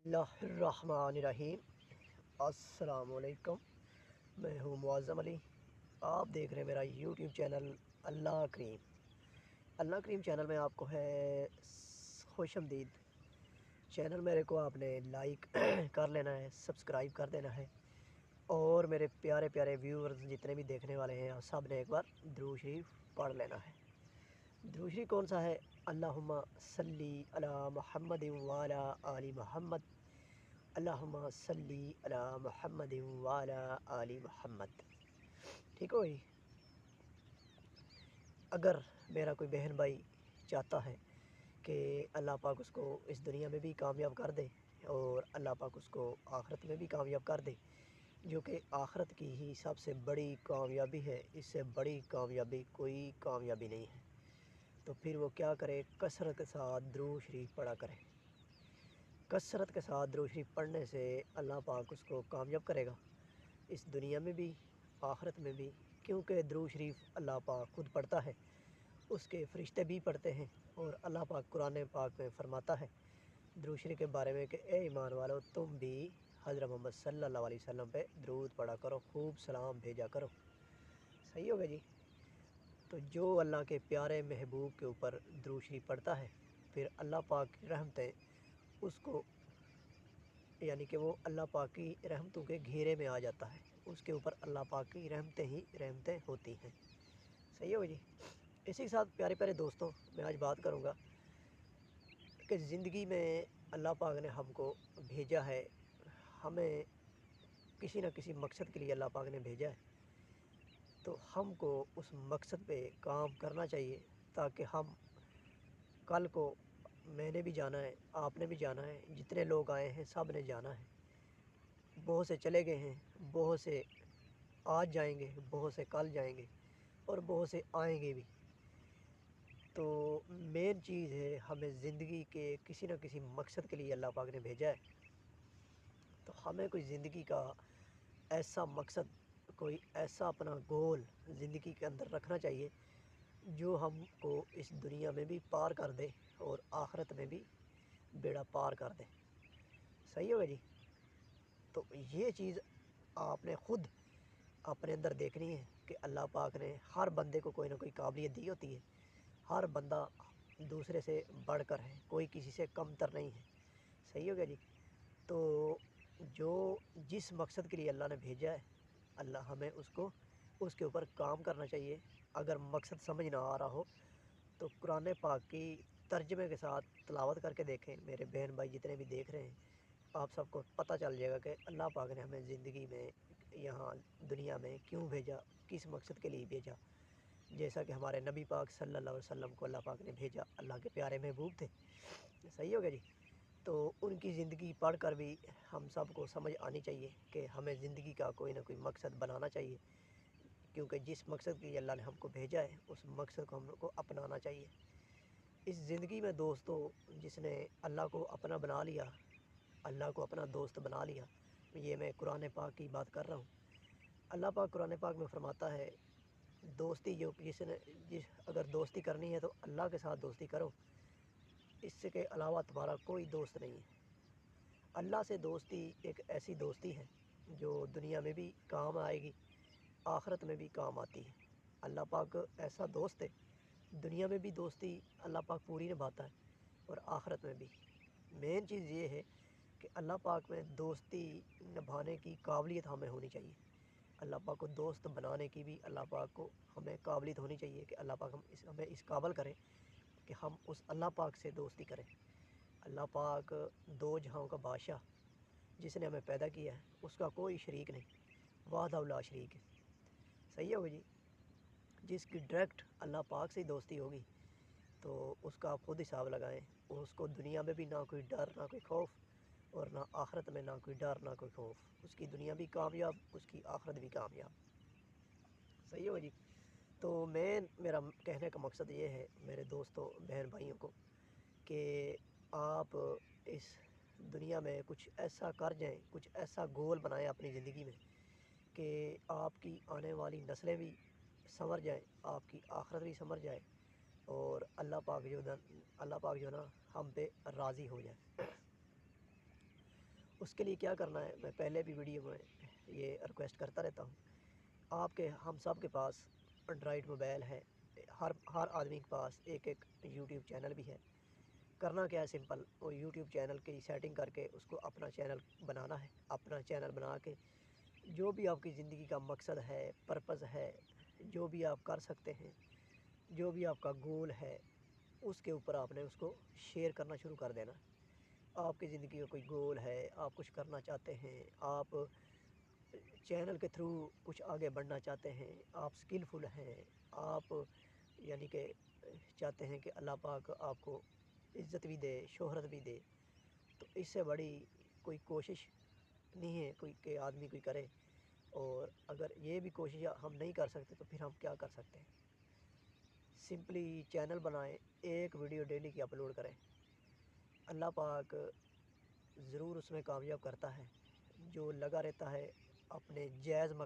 बिस्मिल्लाहिर्रहमानिर्रहीम। अस्सलाम वालेकुम। मैं हूँ मुअज़्ज़म अली। आप देख रहे हैं मेरा यूट्यूब चैनल अल्लाह करीम। अल्लाह करीम चैनल में आपको है खुशामदीद। चैनल मेरे को आपने लाइक कर लेना है, सब्सक्राइब कर देना है, और मेरे प्यारे प्यारे व्यूअर्स जितने भी देखने वाले हैं सब ने एक बार दुरूद शरीफ पढ़ लेना है। दुरूद शरीफ कौन सा है? अल्लाहुम्मा सल्ली अला मुहम्मद व अला आलि मुहम्मद, अल्लाहुम्मा सल्ली अला मुहम्मद व अला आलि मुहम्मद। ठीक हो भाई। अगर मेरा कोई बहन भाई चाहता है कि अल्लाह पाक उसको इस दुनिया में भी कामयाब कर दे और अल्लाह पाक उसको आखिरत में भी कामयाब कर दे, जो कि आखिरत की ही सबसे बड़ी कामयाबी है, इससे बड़ी कामयाबी कोई कामयाबी नहीं है, तो फिर वो क्या करे? कसरत के साथ दुरूद शरीफ पढ़ा करे। कसरत के साथ दुरूद शरीफ पढ़ने से अल्लाह पाक उसको कामयाब करेगा, इस दुनिया में भी आखिरत में भी। क्योंकि दुरूद शरीफ अल्लाह पाक खुद पढ़ता है, उसके फरिश्ते भी पढ़ते हैं, और अल्लाह पाक कुरान पाक में फरमाता है दुरूद शरीफ के बारे में कि ए ईमान वालो, तुम भी हज़रत मोहम्मद सल्लल्लाहु अलैहि वसल्लम पे दुरूद पढ़ा करो, खूब सलाम भेजा करो। सही हो गया जी। तो जो अल्लाह के प्यारे महबूब के ऊपर दुरूद शरीफ पढ़ता है, फिर अल्लाह पाक की रहमतें उसको, यानी कि वो अल्लाह पाक की रहमतों के घेरे में आ जाता है, उसके ऊपर अल्लाह पाक की रहमतें ही रहमतें होती हैं। सही हो जी। इसी के साथ प्यारे प्यारे दोस्तों, मैं आज बात करूँगा कि ज़िंदगी में अल्लाह पाक ने हमको भेजा है, हमें किसी न किसी मकसद के लिए अल्लाह पाक ने भेजा है, तो हमको उस मकसद पे काम करना चाहिए, ताकि हम कल को, मैंने भी जाना है, आपने भी जाना है, जितने लोग आए हैं सब ने जाना है। बहुत से चले गए हैं, बहुत से आज जाएंगे, बहुत से कल जाएंगे, और बहुत से आएंगे भी। तो मेन चीज़ है, हमें ज़िंदगी के किसी न किसी मकसद के लिए अल्लाह पाक ने भेजा है, तो हमें कोई ज़िंदगी का ऐसा मकसद, कोई ऐसा अपना गोल ज़िंदगी के अंदर रखना चाहिए जो हमको इस दुनिया में भी पार कर दे और आखिरत में भी बेड़ा पार कर दे। सही होगा जी। तो ये चीज़ आपने ख़ुद अपने अंदर देखनी है कि अल्लाह पाक ने हर बंदे को कोई ना कोई काबिलियत दी होती है, हर बंदा दूसरे से बढ़कर है, कोई किसी से कमतर नहीं है। सही हो गया जी। तो जो जिस मकसद के लिए अल्लाह ने भेजा है, अल्लाह हमें उसको उसके ऊपर काम करना चाहिए। अगर मकसद समझ ना आ रहा हो तो कुरान पाक की तर्जमे के साथ तिलावत करके देखें। मेरे बहन भाई जितने भी देख रहे हैं, आप सबको पता चल जाएगा कि अल्लाह पाक ने हमें ज़िंदगी में यहाँ दुनिया में क्यों भेजा, किस मकसद के लिए भेजा। जैसा कि हमारे नबी पाक सल्लल्लाहु अलैहि वसल्लम को अल्लाह पाक ने भेजा, अल्लाह के प्यारे महबूब थे। सही हो गया जी। तो उनकी ज़िंदगी पढ़ कर भी हम सबको समझ आनी चाहिए कि हमें ज़िंदगी का कोई ना कोई मकसद बनाना चाहिए, क्योंकि जिस मकसद के लिए अल्लाह ने हमको भेजा है उस मकसद को हम लोग को अपनाना चाहिए। इस ज़िंदगी में दोस्तों, जिसने अल्लाह को अपना बना लिया, अल्लाह को अपना दोस्त बना लिया, ये मैं कुरान पाक की बात कर रहा हूँ। अल्लाह पाक कुरान पाक में फरमाता है, दोस्ती जो जिस अगर दोस्ती करनी है तो अल्लाह के साथ दोस्ती करो, इसके अलावा तुम्हारा कोई दोस्त नहीं है। अल्लाह से दोस्ती एक ऐसी दोस्ती है जो दुनिया में भी काम आएगी, आखिरत में भी काम आती है। अल्लाह पाक ऐसा दोस्त है, दुनिया में भी दोस्ती अल्लाह पाक पूरी निभाता है और आखिरत में भी। मेन चीज़ ये है कि अल्लाह पाक में दोस्ती निभाने की काबिलियत हमें होनी चाहिए। अल्लाह पाक को दोस्त बनाने की भी अल्लाह पाक को हमें काबिलियत होनी चाहिए कि अल्लाह पाक हमें इस काबिल करे कि हम उस अल्लाह पाक से दोस्ती करें। अल्लाह पाक दो जहां का बादशाह, जिसने हमें पैदा किया है, उसका कोई शरीक नहीं, वाहदा ला शरीक है। सही होगी जी। जिसकी डायरेक्ट अल्लाह पाक से ही दोस्ती होगी तो उसका आप खुद हिसाब लगाएं, उसको दुनिया में भी ना कोई डर, ना कोई खौफ, और ना आखिरत में ना कोई डर, ना कोई खौफ। उसकी दुनिया भी कामयाब, उसकी आखिरत भी कामयाब। सही होगा जी। तो मेरा कहने का मकसद ये है मेरे दोस्तों, बहन भाइयों को, कि आप इस दुनिया में कुछ ऐसा कर जाएं, कुछ ऐसा गोल बनाएं अपनी ज़िंदगी में कि आपकी आने वाली नस्लें भी संवर जाएं, आपकी आखिरत भी संवर जाए, और अल्लाह पाक जो ना हम पे राज़ी हो जाए। اس کے لیے کیا کرنا ہے، میں پہلے بھی ویڈیو میں یہ ریکویسٹ کرتا رہتا ہوں، آپ کے ہم سب کے پاس انڈرائڈ موبائل ہے، ہر آدمی کے پاس ایک ایک یوٹیوب چینل بھی ہے۔ کرنا کیا ہے، سمپل، وہ یوٹیوب چینل کی سیٹنگ کر کے اس کو اپنا چینل بنانا ہے۔ اپنا چینل بنا کے جو بھی آپ کی زندگی کا مقصد ہے، پرپز ہے، جو بھی آپ کر سکتے ہیں، جو بھی آپ کا گول ہے، اس کے اوپر آپ نے اس کو شیئر کرنا شروع کر دینا۔ آپ کی زندگی کا کوئی گول ہے، آپ کچھ کرنا چاہتے ہیں، آپ چینل کے تھرو کچھ آگے بڑھنا چاہتے ہیں، آپ سکلفل ہیں، آپ یعنی کہ چاہتے ہیں کہ اللہ پاک آپ کو عزت بھی دے، شہرت بھی دے، تو اس سے بڑی کوئی کوشش نہیں ہے کوئی کہ آدمی کوئی کرے۔ اور اگر یہ بھی کوشش ہم نہیں کر سکتے تو پھر ہم کیا کر سکتے ہیں؟ سمپلی چینل بنائیں، ایک ویڈیو ڈیلی کی اپلوڈ کریں، اللہ پاک ضرور اس میں کامیاب کرتا ہے۔ جو لگا رہتا ہے اپنے جائز مقصد